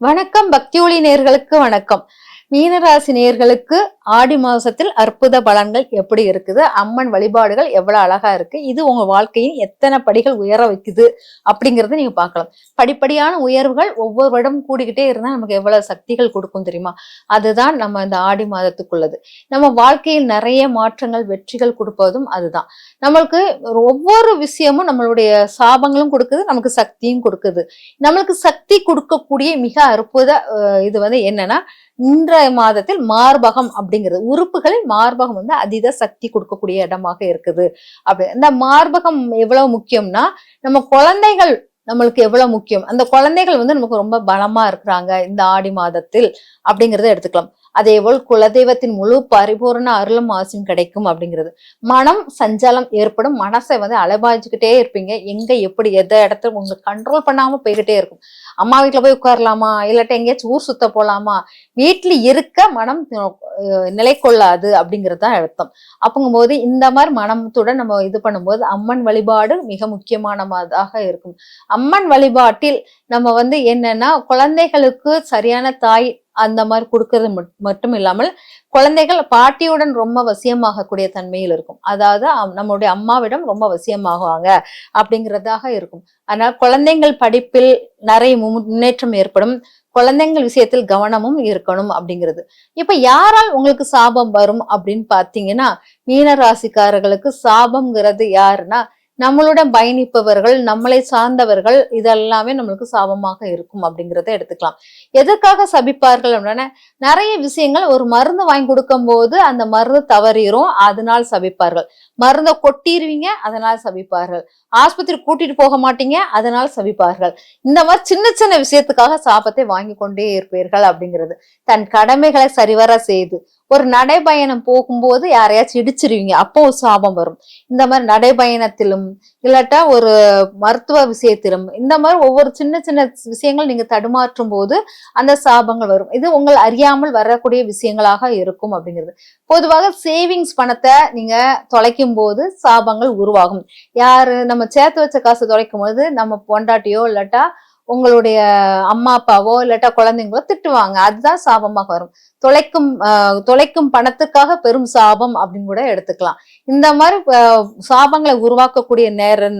வணக்கம். பக்தி ஒளி நேயர்களுக்கு வணக்கம். மீனராசி நேயர்களுக்கு ஆடி மாசத்தில் அற்புத பலன்கள் எப்படி இருக்குது, அம்மன் வழிபாடுகள் எவ்வளவு அழகா இருக்கு, இது உங்க வாழ்க்கையின் எத்தனை படிகள் உயர வைக்குது அப்படிங்கறத நீங்க பார்க்கலாம். படிப்படியான உயர்வுகள் ஒவ்வொரு வருடம் கூடிக்கிட்டே இருந்தா நமக்கு எவ்வளவு சக்திகள் கொடுக்கும் தெரியுமா? அதுதான் நம்ம இந்த ஆடி மாதத்துக்குள்ளது. நம்ம வாழ்க்கையில் நிறைய மாற்றங்கள் வெற்றிகள் கொடுப்பதும் அதுதான். நம்மளுக்கு ஒவ்வொரு விஷயமும் நம்மளுடைய சாபங்களும் கொடுக்குது, நமக்கு சக்தியும் கொடுக்குது. நம்மளுக்கு சக்தி கொடுக்கக்கூடிய மிக அற்புத இது என்னன்னா, இன்றைய மாதத்தில் மார்பகம் அப்படிங்கிறது உறுப்புகளில் மார்பகம் அதீத சக்தி கொடுக்கக்கூடிய இடமாக இருக்குது. அப்படி இந்த மார்பகம் எவ்வளவு முக்கியம்னா, நம்ம குழந்தைகள் நம்மளுக்கு எவ்வளவு முக்கியம், அந்த குழந்தைகள் நமக்கு ரொம்ப பலமா இருக்கிறாங்க இந்த ஆடி மாதத்தில் அப்படிங்கறத எடுத்துக்கலாம். அதே போல் குலதெய்வத்தின் முழு பரிபூர்ண அருளும் ஆசையும் கிடைக்கும் அப்படிங்கிறது. மனம் சஞ்சலம் ஏற்படும், மனசை அலைபாய்ச்சிக்கிட்டே இருப்பீங்க. எங்க எப்படி எந்த இடத்துல உங்களுக்கு கண்ட்ரோல் பண்ணாம போய்கிட்டே இருக்கும். அம்மா வீட்டுல போய் உட்காரலாமா, இல்லாட்ட எங்கேயாச்சும் ஊர் சுத்த போலாமா, வீட்டுல இருக்க மனம் நிலை கொள்ளாது அப்படிங்கறதுதான் அர்த்தம். அப்படிங்கும் போது இந்த மாதிரி மனத்துடன் நம்ம இது பண்ணும்போது அம்மன் வழிபாடு மிக முக்கியமானதாக இருக்கும். அம்மன் வழிபாட்டில் நம்ம என்னன்னா, குழந்தைகளுக்கு சரியான தாய் அந்த மாதிரி கொடுக்கறது மட்டும் இல்லாமல், குழந்தைகள் பாட்டியுடன் ரொம்ப வசியமாகக்கூடிய தன்மையில் இருக்கும். அதாவது நம்மளுடைய அம்மாவிடம் ரொம்ப வசியமாகுவாங்க அப்படிங்கிறதாக இருக்கும். அதனால குழந்தைகள் படிப்பில் நிறைய முன்னேற்றம் ஏற்படும். குழந்தைங்கள் விஷயத்தில் கவனமும் இருக்கணும் அப்படிங்கிறது. இப்ப யாரால் உங்களுக்கு சாபம் வரும் அப்படின்னு பாத்தீங்கன்னா, மீன ராசிக்காரர்களுக்கு சாபம்ங்கிறது யாருன்னா, நம்மளுடன் பயணிப்பவர்கள், நம்மளை சார்ந்தவர்கள், இதெல்லாமே நம்மளுக்கு சாபமாக இருக்கும் அப்படிங்கிறத எடுத்துக்கலாம். எதற்காக சபிப்பார்கள் அப்படின்னா, நிறைய விஷயங்கள் ஒரு மருந்து வாங்கி கொடுக்கும் போது அந்த மருந்து தவறிடும், அதனால் சபிப்பார்கள். மருந்தை கொட்டிடுவீங்க, அதனால் சபிப்பார்கள். ஆஸ்பத்திரி கூட்டிட்டு போக மாட்டீங்க, அதனால் சபிப்பார்கள். இந்த மாதிரி சின்ன சின்ன விஷயத்துக்காக சாபத்தை வாங்கி கொண்டே இருப்பீர்கள் அப்படிங்கிறது. தன் கடமைகளை சரிவர செய்து ஒரு நடைபயணம் போகும்போது யாரையாச்சும் இடிச்சிருவீங்க, அப்போ ஒரு சாபம் வரும். இந்த மாதிரி நடைபயணத்திலும் இல்லாட்டா ஒரு மருத்துவ விஷயத்திலும் இந்த மாதிரி ஒவ்வொரு சின்ன சின்ன விஷயங்கள் நீங்க தடுமாற்றும் போது அந்த சாபங்கள் வரும். இது உங்கள் அறியாமல் வரக்கூடிய விஷயங்களாக இருக்கும் அப்படிங்கிறது. பொதுவாக சேவிங்ஸ் பணத்தை நீங்க தொலைக்கும் போது சாபங்கள் உருவாகும். யாரு நம்ம சேர்த்து வச்ச காசு தொலைக்கும் போது நம்ம பொண்டாட்டியோ இல்லாட்டா உங்களுடைய அம்மா அப்பாவோ இல்லாட்டா குழந்தைங்களோ திட்டுவாங்க, அதுதான் சாபமாக வரும். தொலைக்கும் பணத்துக்காக பெரும் சாபம் அப்படின்னு கூட எடுத்துக்கலாம். இந்த மாதிரி சாபங்களை உருவாக்கக்கூடிய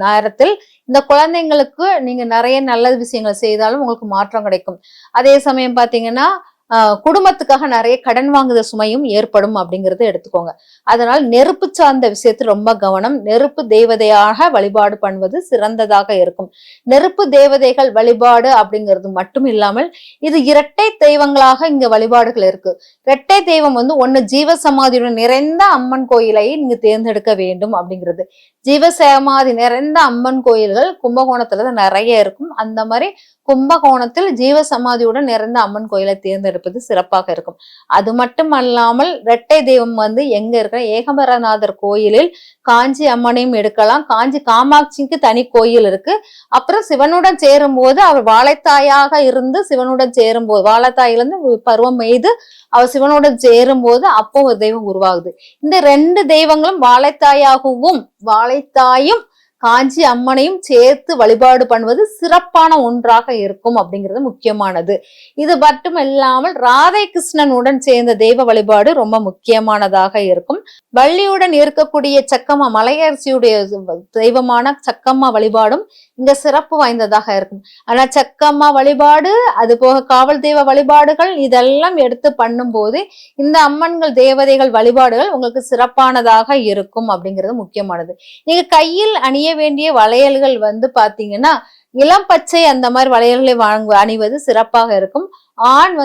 நேரத்தில் இந்த குழந்தைங்களுக்கு நீங்க நிறைய நல்ல விஷயங்கள் செய்தாலும் உங்களுக்கு மாற்றம் கிடைக்கும். அதே சமயம் பாத்தீங்கன்னா, குடும்பத்துக்காக நிறைய கடன் வாங்குத சுமையும் ஏற்படும் அப்படிங்கறத எடுத்துக்கோங்க. அதனால் நெருப்பு சார்ந்த விஷயத்தில் ரொம்ப கவனம். நெருப்பு தேவதையாக வழிபாடு பண்ணுவது சிறந்ததாக இருக்கும். நெருப்பு தேவதைகள் வழிபாடு அப்படிங்கிறது மட்டும் இல்லாமல், இது இரட்டை தெய்வங்களாக இங்க வழிபாடுகள் இருக்கு. இரட்டை தெய்வம் ஒண்ணு ஜீவசமாதியுடன் நிறைந்த அம்மன் கோயிலை நீங்க தேர்ந்தெடுக்க வேண்டும் அப்படிங்கிறது. ஜீவசமாதி நிறைந்த அம்மன் கோயில்கள் கும்பகோணத்துலதான் நிறைய இருக்கும். அந்த மாதிரி கும்பகோணத்தில் ஜீவசமாதியுடன் நிறைந்த அம்மன் கோயிலை தேர்ந்தெடுப்பது சிறப்பாக இருக்கும். அது மட்டும் அல்லாமல் இரட்டை தெய்வம் எங்க இருக்கிற ஏகம்பரநாதர் கோயிலில் காஞ்சி அம்மனையும் எடுக்கலாம். காஞ்சி காமாட்சிக்கு தனி கோயில் இருக்கு. அப்புறம் சிவனுடன் சேரும் போது அவர் வாழைத்தாயாக இருந்து சிவனுடன் சேரும் போது, வாழைத்தாயிலிருந்து பருவம் எய்து அவர் சிவனுடன் சேரும் போது அப்போ ஒரு தெய்வம் உருவாகுது. இந்த ரெண்டு தெய்வங்களும் வாழைத்தாயும் காஞ்சி அம்மனையும் சேர்த்து வழிபாடு பண்ணுவது சிறப்பான ஒன்றாக இருக்கும் அப்படிங்கிறது முக்கியமானது. இது மட்டும் இல்லாமல் ராதை கிருஷ்ணனுடன் சேர்ந்த தெய்வ வழிபாடு ரொம்ப முக்கியமானதாக இருக்கும். வள்ளியுடன் இருக்கக்கூடிய சக்கம்மா, மலையரசியுடைய தெய்வமான சக்கம்மா வழிபாடும் இங்க சிறப்பு வாய்ந்ததாக இருக்கும். ஆனா சக்கம்மா வழிபாடு, அது போக காவல் தெய்வ வழிபாடுகள் இதெல்லாம் எடுத்து பண்ணும் போது இந்த அம்மன்கள் தேவதைகள் வழிபாடுகள் உங்களுக்கு சிறப்பானதாக இருக்கும் அப்படிங்கிறது முக்கியமானது. நீங்க கையில் அணிய வேண்டிய வளையல்கள் பாத்தீங்கன்னா, இளம் பச்சை அந்த மாதிரி வளையல்களை அணிவது சிறப்பாக இருக்கும். ஆண்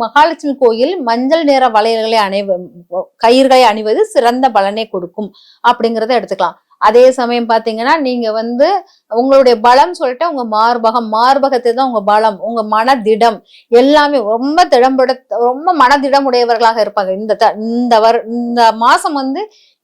மகாலட்சுமி கோயில் மஞ்சள் நிற வளையல்களை கயிர்களை அணிவது சிறந்த பலனை கொடுக்கும் அப்படிங்கிறத எடுத்துக்கலாம். அதே சமயம் பாத்தீங்கன்னா, நீங்க உங்களுடைய பலம் சொல்லிட்டு உங்க மார்பகத்தை தான் உங்க பலம், உங்க மனதிடம் எல்லாமே ரொம்ப மனதிடம் உடையவர்களாக இருப்பாங்க. இந்த மாசம்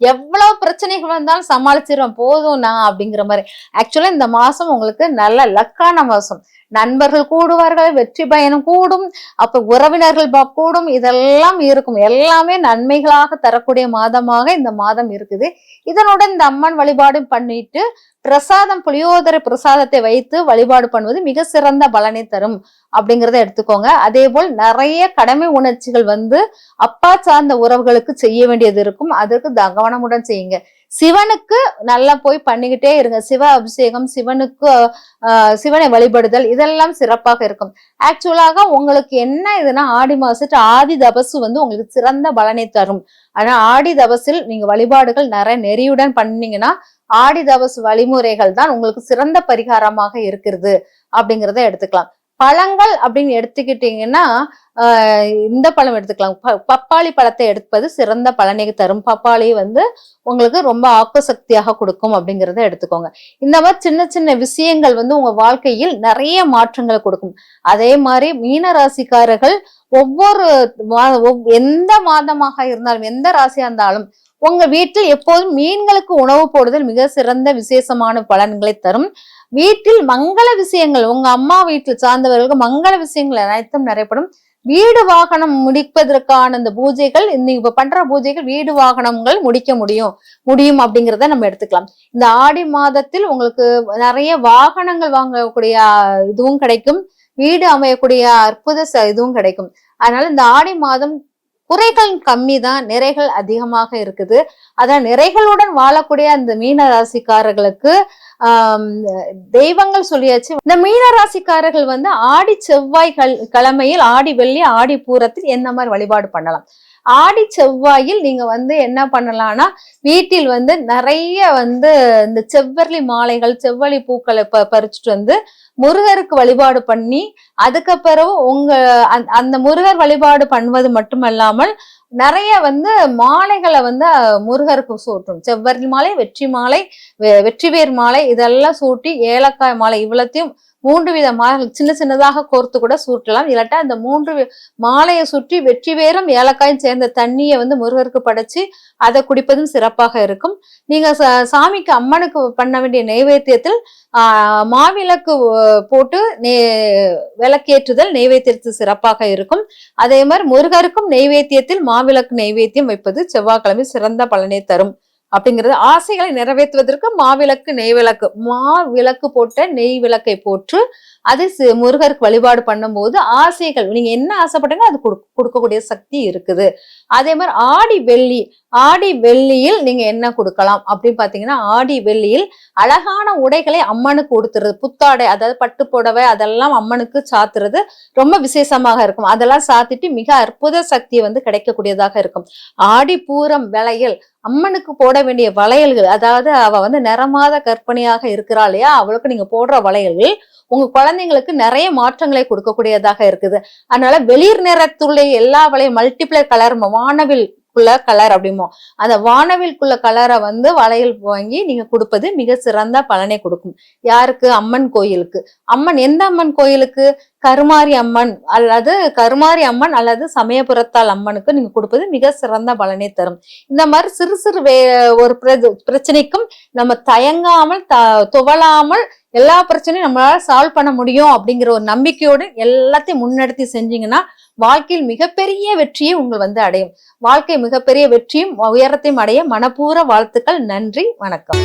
எவ்வளவு பிரச்சனைகள் வந்தாலும் சமாளிச்சிருவேன், போதும் நான் அப்படிங்கிற மாதிரி. ஆக்சுவலா இந்த மாசம் உங்களுக்கு நல்ல லக்கான மாசம். நண்பர்கள் கூடுவார்கள், வெற்றி பயணம் கூடும், அப்ப உறவினர்கள் கூடும், இதெல்லாம் இருக்கும். எல்லாமே நன்மைகளாக தரக்கூடிய மாதமாக இந்த மாதம் இருக்குது. இதனுடன் இந்த அம்மன் வழிபாடும் பண்ணிட்டு பிரசாதம் புளியோர லம்போதர பிரசாதத்தை வைத்து வழிபாடு பண்ணுவது மிக சிறந்த பலனை தரும் அப்படிங்கிறத எடுத்துக்கோங்க. அதே போல் நிறைய கடமை உணர்ச்சிகள் வந்து அப்பா சார்ந்த உறவுகளுக்கு செய்ய வேண்டியது இருக்கும். அதற்கு கவனமுடன் செய்யுங்க. சிவனுக்கு நல்லா போய் பண்ணிக்கிட்டே இருங்க. சிவ அபிஷேகம், சிவனுக்கு சிவனை வழிபடுதல் இதெல்லாம் சிறப்பாக இருக்கும். ஆக்சுவலாக உங்களுக்கு என்ன இதுன்னா ஆடி மாசத்து ஆதி தபசு வந்து உங்களுக்கு சிறந்த பலனை தரும். ஆனா ஆடி தபசில் நீங்க வழிபாடுகள் நிறைய நெறியுடன் பண்ணீங்கன்னா ஆடி தபசு வழிமுறைகள் தான் உங்களுக்கு சிறந்த பரிகாரமாக இருக்கிறது அப்படிங்கிறத எடுத்துக்கலாம். பழங்கள் அப்படின்னு எடுத்துக்கிட்டீங்கன்னா இந்த பழம் எடுத்துக்கலாம். பப்பாளி பழத்தை எடுப்பது சிறந்த பலனை தரும். பப்பாளி வந்து உங்களுக்கு ரொம்ப ஆக்க சக்தியாக கொடுக்கும் அப்படிங்கிறத எடுத்துக்கோங்க. இந்த மாதிரி சின்ன சின்ன விஷயங்கள் வந்து உங்க வாழ்க்கையில் நிறைய மாற்றங்களை கொடுக்கும். அதே மாதிரி மீன ராசிக்காரர்கள் ஒவ்வொரு எந்த மாதமாக இருந்தாலும் எந்த ராசியா இருந்தாலும் உங்க வீட்டில் எப்போதும் மீன்களுக்கு உணவு போடுதல் மிக சிறந்த விசேஷமான பலன்களை தரும். வீட்டில் மங்கள விஷயங்கள் உங்க அம்மா வீட்டில் சார்ந்தவர்களுக்கு மங்கள விஷயங்கள் அனைத்தும் நிறையப்படும். வீடு வாகனம் முடிப்பதற்கான இந்த பூஜைகள் இப்ப பண்ற பூஜைகள் வீடு வாகனங்கள் முடிக்க முடியும் அப்படிங்கிறத நம்ம எடுத்துக்கலாம். இந்த ஆடி மாதத்தில் உங்களுக்கு நிறைய வாகனங்கள் வாங்கக்கூடிய இதுவும் கிடைக்கும். வீடு அமையக்கூடிய அற்புத இதுவும் கிடைக்கும். அதனால இந்த ஆடி மாதம் குறைகள் கம்மி தான், நிறைகள் அதிகமாக இருக்குது. அதான் நிறைகளுடன் வாழக்கூடிய அந்த மீன ராசிக்காரர்களுக்கு தெய்வங்கள் சொல்லியாச்சு. இந்த மீன ராசிக்காரர்கள் வந்து ஆடி செவ்வாய் கிழமையில் ஆடி வெள்ளி ஆடி பூரத்தில் எந்த மாதிரி வழிபாடு பண்ணலாம். ஆடி செவ்வாயில் நீங்க வந்து என்ன பண்ணலாம்னா வீட்டில் வந்து நிறைய வந்து இந்த செவ்வரளி மாலைகள் செவ்வழி பூக்களை பறிச்சுட்டு வந்து முருகருக்கு வழிபாடு பண்ணி அதுக்கப்புறம் அந்த முருகர் வழிபாடு பண்ணுவது மட்டுமல்லாமல் நிறைய வந்து மாலைகளை வந்து முருகருக்கு சூட்டும். செவ்வரளி மாலை, வெற்றி மாலை, வெற்றிவேர் மாலை இதெல்லாம் சூட்டி ஏலக்காய் மாலை இவ்வளத்தையும் 3 வித மாலை சின்ன சின்னதாக கோர்த்து கூட சூட்டலாம். இல்லாட்டா அந்த 3 மாலையை சுற்றி வெற்றி வேரும் ஏலக்காயும் சேர்ந்த தண்ணியை வந்து முருகருக்கு படைச்சு அதை குடிப்பதும் சிறப்பாக இருக்கும். நீங்க சாமிக்கு அம்மனுக்கு பண்ண வேண்டிய நைவேத்தியத்தில் மாவிளக்கு போட்டு விளக்கேற்றுதல் நைவேத்தியத்தில் சிறப்பாக இருக்கும். அதே மாதிரி முருகருக்கும் நைவேத்தியத்தில் மாவிளக்கு நைவேத்தியம் வைப்பது செவ்வாய்க்கிழமை சிறந்த பலனை தரும் அப்படிங்கிறது. ஆசைகளை நிறைவேற்றுவதற்கு மாவிளக்கு மாவிளக்கு போட்ட நெய் விளக்கை போற்று அது முருகருக்கு வழிபாடு பண்ணும் போது ஆசைகள் நீங்க என்ன ஆசைப்பட்டீங்க அது கொடுக்கக்கூடிய சக்தி இருக்குது. அதே மாதிரி ஆடி வெள்ளியில் நீங்க என்ன கொடுக்கலாம் அப்படின்னு பாத்தீங்கன்னா ஆடி வெள்ளியில் அழகான உடைகளை அம்மனுக்கு கொடுத்துறது. புத்தாடை அதாவது பட்டு புடவை அதெல்லாம் அம்மனுக்கு சாத்துறது ரொம்ப விசேஷமாக இருக்கும். அதெல்லாம் சாத்திட்டு மிக அற்புத சக்தியை வந்து கிடைக்கக்கூடியதாக இருக்கும். ஆடி பூரம் வளையல் அம்மனுக்கு போட வேண்டிய வளையல்கள், அதாவது அவ வந்து நிறமாத கற்பனையாக இருக்கிறா இல்லையா, அவளுக்கு நீங்க போடுற வளையல்கள் உங்க குழந்தைங்களுக்கு நிறைய மாற்றங்களை கொடுக்கக்கூடியதாக இருக்குது. அதனால வெளிர் நிறத்துள்ள எல்லா வளையும் மல்டிப்ளை கலர் வானவில் கலர் அப்படிமோ அந்த வானவில்குள்ள கலரை வந்து வளையல் வாங்கி நீங்க கொடுப்பது மிக சிறந்த பலனை கொடுக்கும். யாருக்கு? அம்மன் கோயிலுக்கு. எந்த அம்மன் கோயிலுக்கு? கருமாரி அம்மன் அல்லது சமயபுரத்தால் அம்மனுக்கு நீங்க கொடுப்பது மிக சிறந்த பலனை தரும். இந்த மாதிரி சிறு சிறு ஒரு பிரச்சனைக்கும் நம்ம தயங்காமல் துவளாமல் எல்லா பிரச்சனையும் நம்மளால சால்வ் பண்ண முடியும் அப்படிங்கிற ஒரு நம்பிக்கையோடு எல்லாத்தையும் முன்னெடுத்து செஞ்சீங்கன்னா வாழ்க்கையில் மிகப்பெரிய வெற்றியை உங்கள் வந்து அடையும். வாழ்க்கை மிகப்பெரிய வெற்றியும் உயரத்தையும் அடைய மனப்பூர்வ வாழ்த்துக்கள். நன்றி, வணக்கம்.